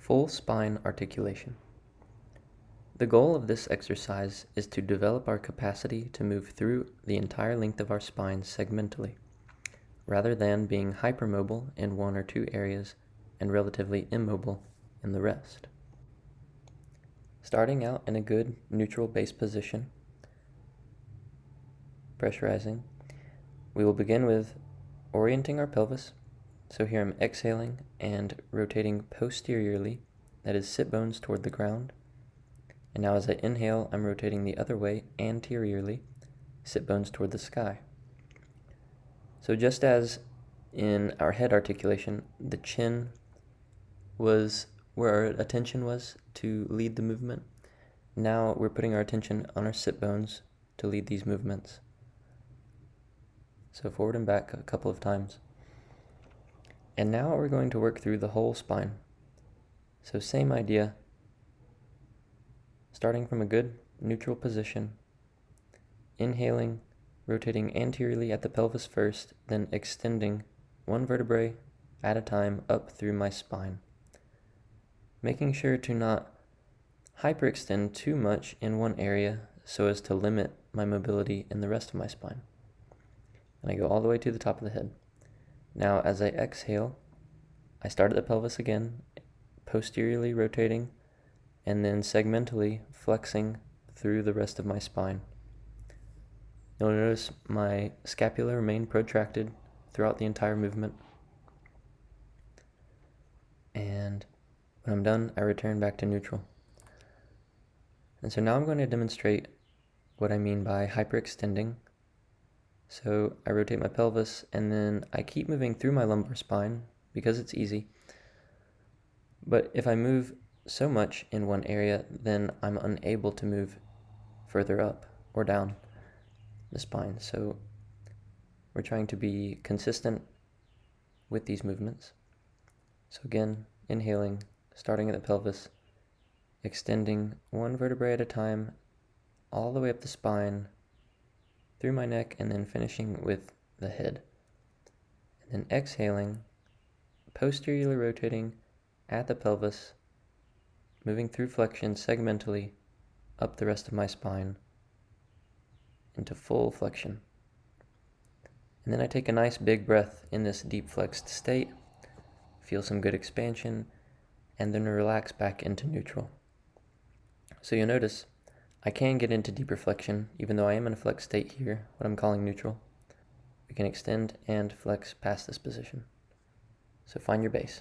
Full spine articulation. The goal of this exercise is to develop our capacity to move through the entire length of our spine segmentally, rather than being hypermobile in one or two areas and relatively immobile in the rest. Starting out in a good neutral base position, pressurizing, we will begin with orienting our pelvis. So here I'm exhaling and rotating posteriorly, that is sit bones toward the ground. And now as I inhale, I'm rotating the other way anteriorly, sit bones toward the sky. So just as in our head articulation, the chin was where our attention was to lead the movement, now we're putting our attention on our sit bones to lead these movements. So forward and back a couple of times. And now we're going to work through the whole spine. So same idea, starting from a good neutral position, inhaling, rotating anteriorly at the pelvis first, then extending one vertebrae at a time up through my spine. Making sure to not hyperextend too much in one area so as to limit my mobility in the rest of my spine. And I go all the way to the top of the head. Now as I exhale, I start at the pelvis again, posteriorly rotating, and then segmentally flexing through the rest of my spine. You'll notice my scapula remain protracted throughout the entire movement. And when I'm done, I return back to neutral. And so now I'm going to demonstrate what I mean by hyperextending. So I rotate my pelvis and then I keep moving through my lumbar spine because it's easy. But if I move so much in one area, then I'm unable to move further up or down the spine. So we're trying to be consistent with these movements. So again, inhaling, starting at the pelvis, extending one vertebrae at a time all the way up the spine, through my neck, and then finishing with the head. And then exhaling, posteriorly rotating at the pelvis, moving through flexion segmentally up the rest of my spine into full flexion. And then I take a nice big breath in this deep flexed state, feel some good expansion, and then relax back into neutral. So you'll notice I can get into deeper flexion, even though I am in a flexed state here, what I'm calling neutral. We can extend and flex past this position. So find your base.